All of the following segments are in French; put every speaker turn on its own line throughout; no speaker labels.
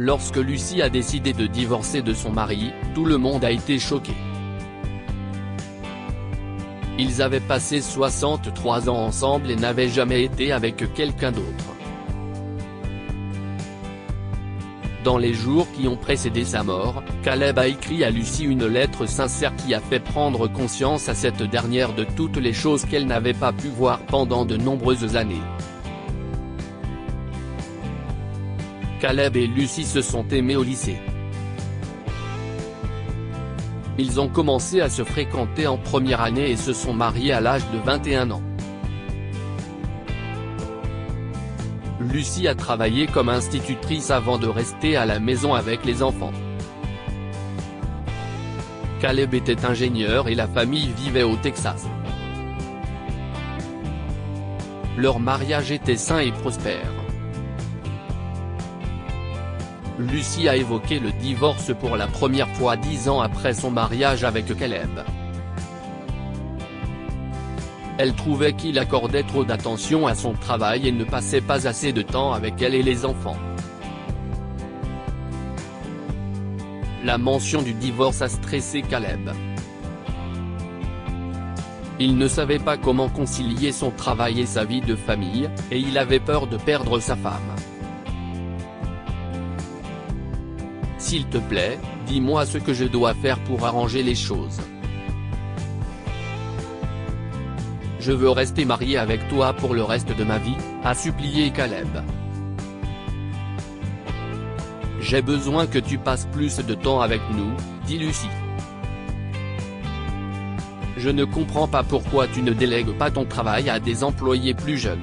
Lorsque Lucie a décidé de divorcer de son mari, tout le monde a été choqué. Ils avaient passé 63 ans ensemble et n'avaient jamais été avec quelqu'un d'autre. Dans les jours qui ont précédé sa mort, Caleb a écrit à Lucie une lettre sincère qui a fait prendre conscience à cette dernière de toutes les choses qu'elle n'avait pas pu voir pendant de nombreuses années. Caleb et Lucie se sont aimés au lycée. Ils ont commencé à se fréquenter en première année et se sont mariés à l'âge de 21 ans. Lucie a travaillé comme institutrice avant de rester à la maison avec les enfants. Caleb était ingénieur et la famille vivait au Texas. Leur mariage était sain et prospère. Lucie a évoqué le divorce pour la première fois 10 ans après son mariage avec Caleb. Elle trouvait qu'il accordait trop d'attention à son travail et ne passait pas assez de temps avec elle et les enfants. La mention du divorce a stressé Caleb. Il ne savait pas comment concilier son travail et sa vie de famille, et il avait peur de perdre sa femme. S'il te plaît, dis-moi ce que je dois faire pour arranger les choses. Je veux rester marié avec toi pour le reste de ma vie, a supplié Caleb. J'ai besoin que tu passes plus de temps avec nous, dit Lucie. Je ne comprends pas pourquoi tu ne délègues pas ton travail à des employés plus jeunes.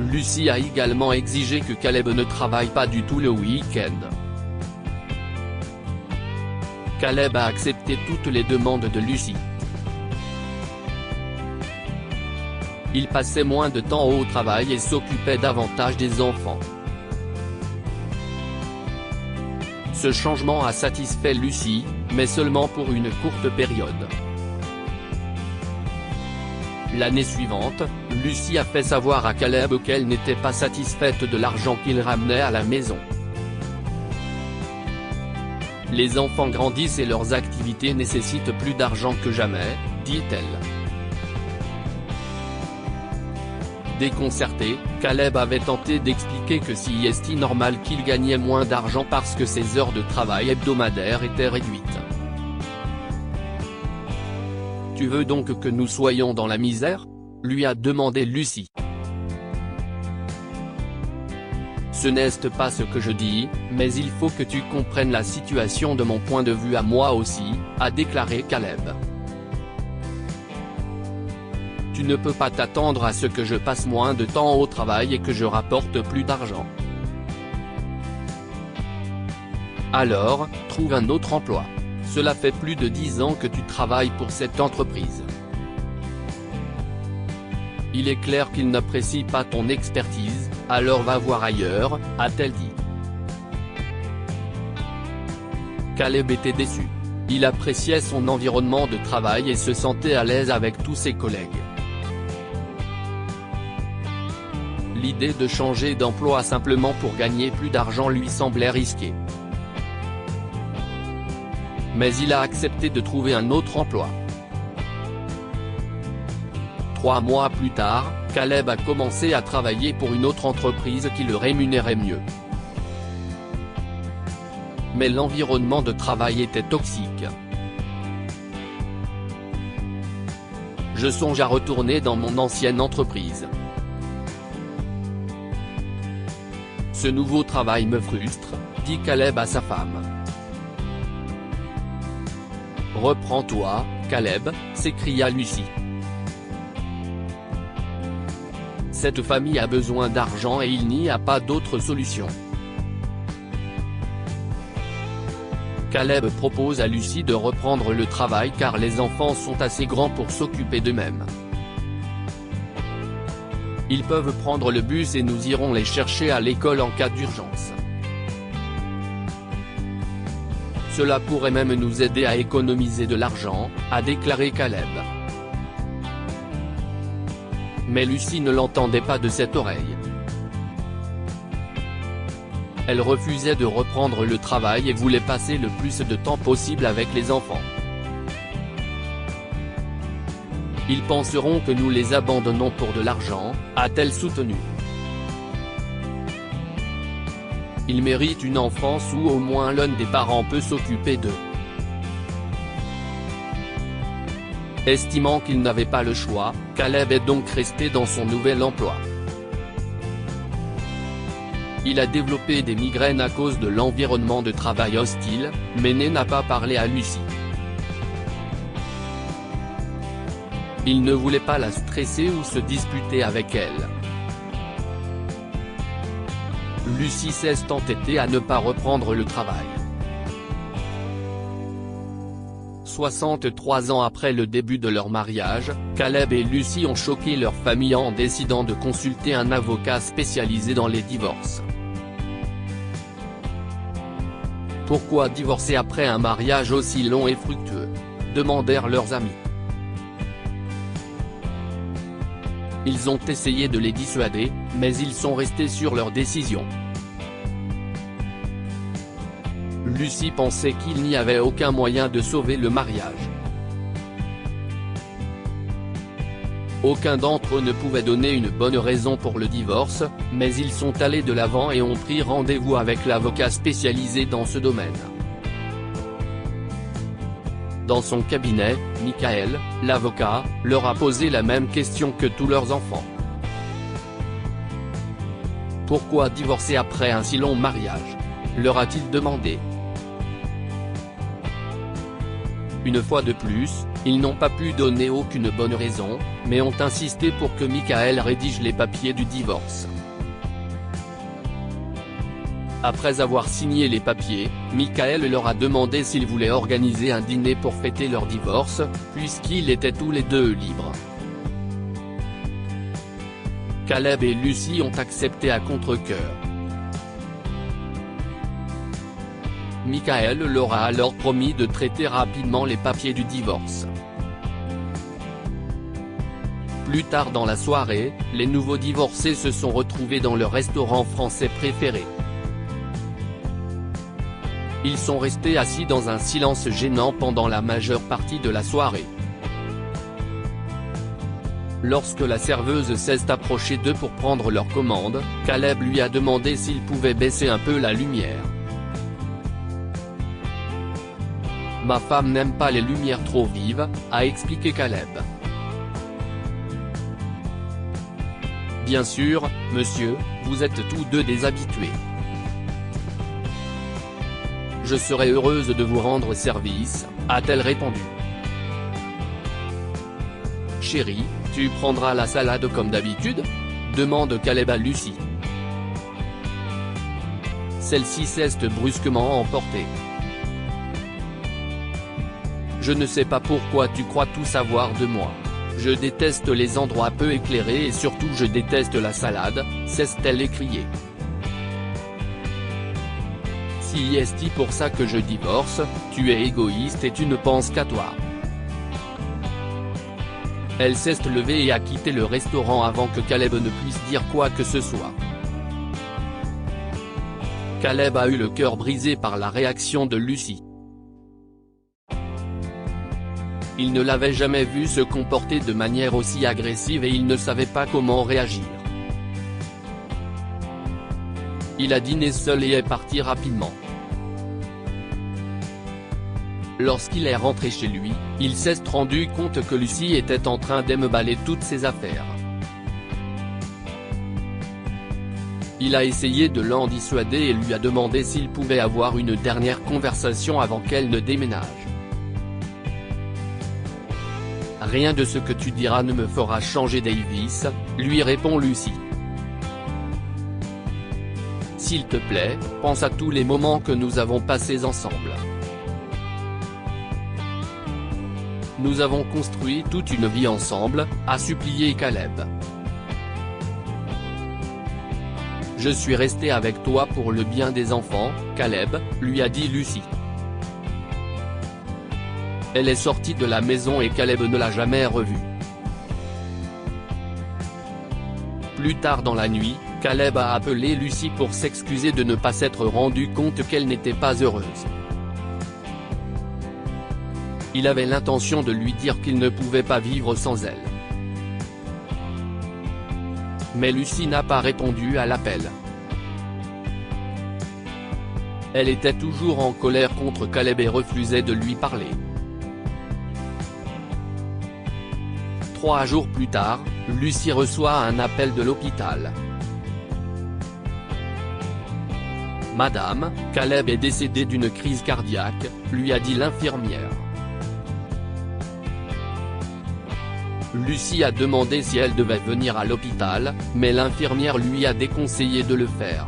Lucie a également exigé que Caleb ne travaille pas du tout le week-end. Caleb a accepté toutes les demandes de Lucie. Il passait moins de temps au travail et s'occupait davantage des enfants. Ce changement a satisfait Lucie, mais seulement pour une courte période. L'année suivante, Lucie a fait savoir à Caleb qu'elle n'était pas satisfaite de l'argent qu'il ramenait à la maison. Les enfants grandissent et leurs activités nécessitent plus d'argent que jamais, dit-elle. Déconcerté, Caleb avait tenté d'expliquer que si est normal qu'il gagnait moins d'argent parce que ses heures de travail hebdomadaires étaient réduites. Tu veux donc que nous soyons dans la misère ? Lui a demandé Lucie. Ce n'est pas ce que je dis, mais il faut que tu comprennes la situation de mon point de vue à moi aussi, a déclaré Caleb. Tu ne peux pas t'attendre à ce que je passe moins de temps au travail et que je rapporte plus d'argent. Alors, trouve un autre emploi. Cela fait plus de 10 ans que tu travailles pour cette entreprise. Il est clair qu'il n'apprécie pas ton expertise, alors va voir ailleurs, a-t-elle dit. Caleb était déçu. Il appréciait son environnement de travail et se sentait à l'aise avec tous ses collègues. L'idée de changer d'emploi simplement pour gagner plus d'argent lui semblait risquée. Mais il a accepté de trouver un autre emploi. 3 mois plus tard, Caleb a commencé à travailler pour une autre entreprise qui le rémunérait mieux. Mais l'environnement de travail était toxique. Je songe à retourner dans mon ancienne entreprise. Ce nouveau travail me frustre, dit Caleb à sa femme. Reprends-toi, Caleb, s'écria Lucie. Cette famille a besoin d'argent et il n'y a pas d'autre solution. Caleb propose à Lucie de reprendre le travail car les enfants sont assez grands pour s'occuper d'eux-mêmes. Ils peuvent prendre le bus et nous irons les chercher à l'école en cas d'urgence. Cela pourrait même nous aider à économiser de l'argent, a déclaré Caleb. Mais Lucie ne l'entendait pas de cette oreille. Elle refusait de reprendre le travail et voulait passer le plus de temps possible avec les enfants. Ils penseront que nous les abandonnons pour de l'argent, a-t-elle soutenu. Ils méritent une enfance où au moins l'un des parents peut s'occuper d'eux. Estimant qu'il n'avait pas le choix, Caleb est donc resté dans son nouvel emploi. Il a développé des migraines à cause de l'environnement de travail hostile, mais n'a pas parlé à Lucie. Il ne voulait pas la stresser ou se disputer avec elle. Lucie s'est entêtée à ne pas reprendre le travail. 63 ans après le début de leur mariage, Caleb et Lucie ont choqué leur famille en décidant de consulter un avocat spécialisé dans les divorces. Pourquoi divorcer après un mariage aussi long et fructueux ? Demandèrent leurs amis. Ils ont essayé de les dissuader, mais ils sont restés sur leur décision. Lucie pensait qu'il n'y avait aucun moyen de sauver le mariage. Aucun d'entre eux ne pouvait donner une bonne raison pour le divorce, mais ils sont allés de l'avant et ont pris rendez-vous avec l'avocat spécialisé dans ce domaine. Dans son cabinet, Michael, l'avocat, leur a posé la même question que tous leurs enfants. Pourquoi divorcer après un si long mariage ? Leur a-t-il demandé. Une fois de plus, ils n'ont pas pu donner aucune bonne raison, mais ont insisté pour que Michael rédige les papiers du divorce. Après avoir signé les papiers, Michael leur a demandé s'ils voulaient organiser un dîner pour fêter leur divorce, puisqu'ils étaient tous les deux libres. Caleb et Lucie ont accepté à contre-cœur. Michael leur a alors promis de traiter rapidement les papiers du divorce. Plus tard dans la soirée, les nouveaux divorcés se sont retrouvés dans leur restaurant français préféré. Ils sont restés assis dans un silence gênant pendant la majeure partie de la soirée. Lorsque la serveuse s'est approchée d'eux pour prendre leur commande, Caleb lui a demandé s'il pouvait baisser un peu la lumière. « Ma femme n'aime pas les lumières trop vives », a expliqué Caleb. « Bien sûr, monsieur, vous êtes tous deux des habitués. Je serai heureuse de vous rendre service », a-t-elle répondu. « Chérie, tu prendras la salade comme d'habitude ?» demande Caleb à Lucie. Celle-ci s'est brusquement emportée. « Je ne sais pas pourquoi tu crois tout savoir de moi. Je déteste les endroits peu éclairés et surtout je déteste la salade », s'est-elle écriée. « Si est-il pour ça que je divorce, tu es égoïste et tu ne penses qu'à toi. » Elle s'est levée et a quitté le restaurant avant que Caleb ne puisse dire quoi que ce soit. Caleb a eu le cœur brisé par la réaction de Lucie. Il ne l'avait jamais vue se comporter de manière aussi agressive et il ne savait pas comment réagir. Il a dîné seul et est parti rapidement. Lorsqu'il est rentré chez lui, il s'est rendu compte que Lucie était en train d'emballer toutes ses affaires. Il a essayé de l'en dissuader et lui a demandé s'il pouvait avoir une dernière conversation avant qu'elle ne déménage. « Rien de ce que tu diras ne me fera changer Davis », lui répond Lucie. « S'il te plaît, pense à tous les moments que nous avons passés ensemble. Nous avons construit toute une vie ensemble », a supplié Caleb. « Je suis resté avec toi pour le bien des enfants, Caleb », lui a dit Lucie. Elle est sortie de la maison et Caleb ne l'a jamais revue. Plus tard dans la nuit, Caleb a appelé Lucie pour s'excuser de ne pas s'être rendu compte qu'elle n'était pas heureuse. Il avait l'intention de lui dire qu'il ne pouvait pas vivre sans elle. Mais Lucie n'a pas répondu à l'appel. Elle était toujours en colère contre Caleb et refusait de lui parler. 3 jours plus tard, Lucie reçoit un appel de l'hôpital. Madame, Caleb est décédé d'une crise cardiaque, lui a dit l'infirmière. Lucie a demandé si elle devait venir à l'hôpital, mais l'infirmière lui a déconseillé de le faire.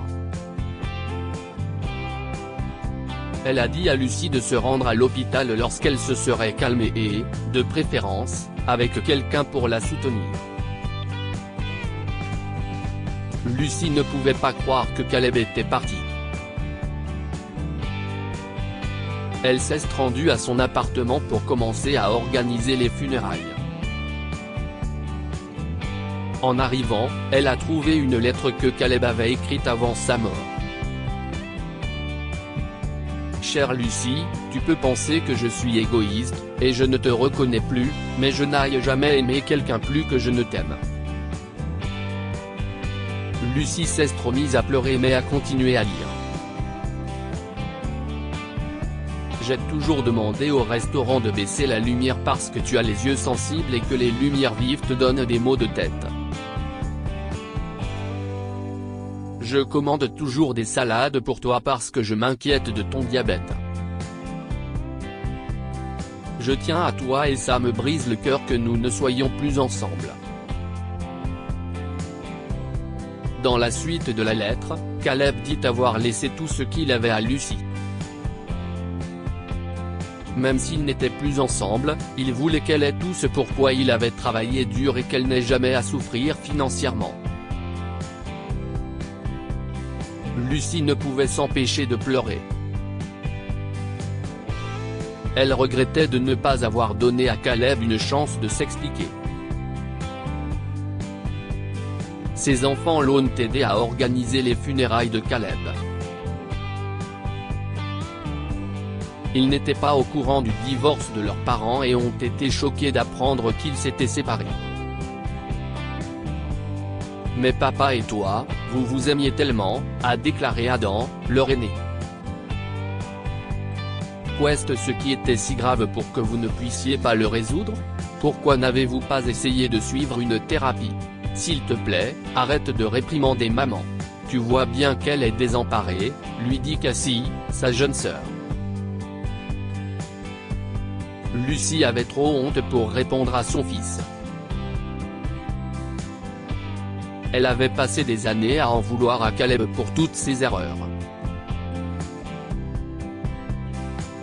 Elle a dit à Lucie de se rendre à l'hôpital lorsqu'elle se serait calmée et, de préférence, avec quelqu'un pour la soutenir. Lucie ne pouvait pas croire que Caleb était parti. Elle s'est rendue à son appartement pour commencer à organiser les funérailles. En arrivant, elle a trouvé une lettre que Caleb avait écrite avant sa mort. Chère Lucie, tu peux penser que je suis égoïste, et je ne te reconnais plus, mais je n'ai jamais aimé quelqu'un plus que je ne t'aime. Lucie s'est remise à pleurer mais a continué à lire. J'ai toujours demandé au restaurant de baisser la lumière parce que tu as les yeux sensibles et que les lumières vives te donnent des maux de tête. Je commande toujours des salades pour toi parce que je m'inquiète de ton diabète. Je tiens à toi et ça me brise le cœur que nous ne soyons plus ensemble. Dans la suite de la lettre, Caleb dit avoir laissé tout ce qu'il avait à Lucie. Même s'ils n'étaient plus ensemble, il voulait qu'elle ait tout ce pourquoi il avait travaillé dur et qu'elle n'ait jamais à souffrir financièrement. Lucie ne pouvait s'empêcher de pleurer. Elle regrettait de ne pas avoir donné à Caleb une chance de s'expliquer. Ses enfants l'ont aidé à organiser les funérailles de Caleb. Ils n'étaient pas au courant du divorce de leurs parents et ont été choqués d'apprendre qu'ils s'étaient séparés. Mais papa et toi, vous vous aimiez tellement, a déclaré Adam, leur aîné. Qu'est-ce ce qui était si grave pour que vous ne puissiez pas le résoudre? Pourquoi n'avez-vous pas essayé de suivre une thérapie? S'il te plaît, arrête de réprimander maman. Tu vois bien qu'elle est désemparée, lui dit Cassie, sa jeune sœur. Lucie avait trop honte pour répondre à son fils. Elle avait passé des années à en vouloir à Caleb pour toutes ses erreurs.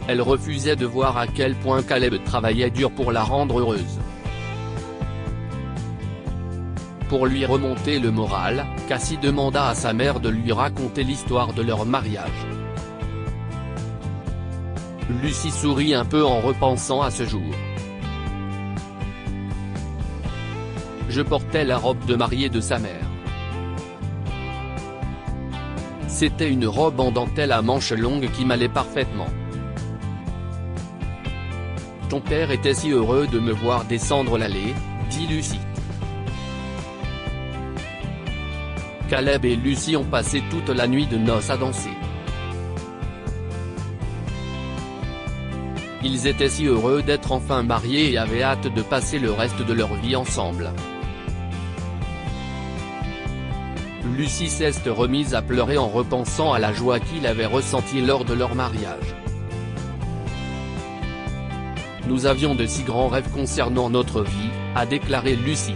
Elle refusait de voir à quel point Caleb travaillait dur pour la rendre heureuse. Pour lui remonter le moral, Cassie demanda à sa mère de lui raconter l'histoire de leur mariage. Lucie sourit un peu en repensant à ce jour. Je portais la robe de mariée de sa mère. C'était une robe en dentelle à manches longues qui m'allait parfaitement. Ton père était si heureux de me voir descendre l'allée, dit Lucie. Caleb et Lucie ont passé toute la nuit de noces à danser. Ils étaient si heureux d'être enfin mariés et avaient hâte de passer le reste de leur vie ensemble. Lucie s'est remise à pleurer en repensant à la joie qu'il avait ressentie lors de leur mariage. Nous avions de si grands rêves concernant notre vie, a déclaré Lucie.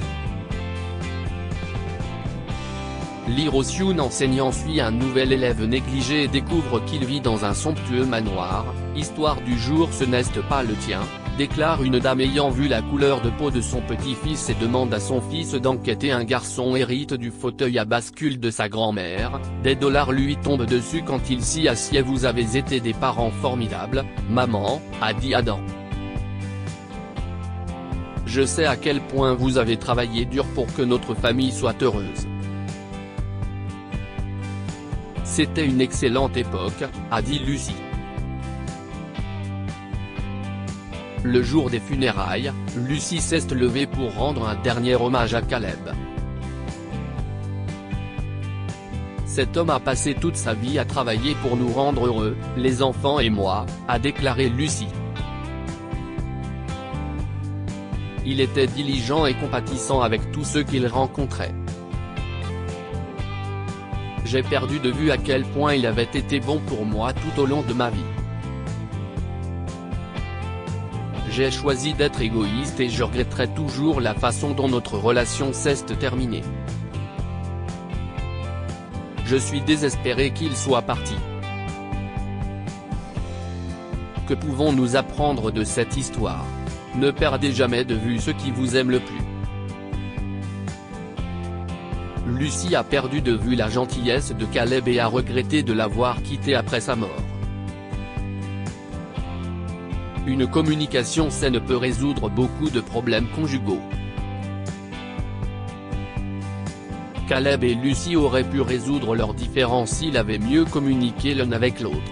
Lee Ro-Hyun enseignant suit un nouvel élève négligé et découvre qu'il vit dans un somptueux manoir. Histoire du jour, ce n'est pas le tien, déclare une dame ayant vu la couleur de peau de son petit-fils et demande à son fils d'enquêter. Un garçon hérite du fauteuil à bascule de sa grand-mère, des dollars lui tombent dessus quand il s'y assied. Vous avez été des parents formidables, maman, a dit Adam. Je sais à quel point vous avez travaillé dur pour que notre famille soit heureuse. C'était une excellente époque, a dit Lucie. Le jour des funérailles, Lucie s'est levée pour rendre un dernier hommage à Caleb. Cet homme a passé toute sa vie à travailler pour nous rendre heureux, les enfants et moi, a déclaré Lucie. Il était diligent et compatissant avec tous ceux qu'il rencontrait. J'ai perdu de vue à quel point il avait été bon pour moi tout au long de ma vie. J'ai choisi d'être égoïste et je regretterai toujours la façon dont notre relation s'est terminée. Je suis désespéré qu'il soit parti. Que pouvons-nous apprendre de cette histoire? Ne perdez jamais de vue ceux qui vous aiment le plus. Lucie a perdu de vue la gentillesse de Caleb et a regretté de l'avoir quitté après sa mort. Une communication saine peut résoudre beaucoup de problèmes conjugaux. Caleb et Lucie auraient pu résoudre leurs différends s'ils avaient mieux communiqué l'un avec l'autre.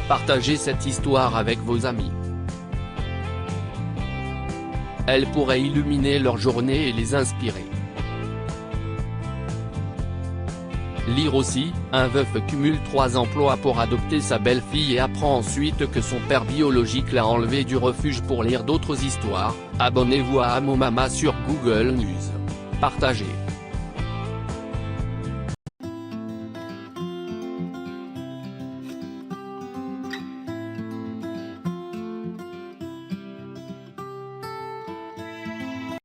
Partagez cette histoire avec vos amis. Elle pourrait illuminer leur journée et les inspirer. Lire aussi, un veuf cumule 3 emplois pour adopter sa belle-fille et apprend ensuite que son père biologique l'a enlevé du refuge pour lire d'autres histoires. Abonnez-vous à Amomama sur Google News. Partagez.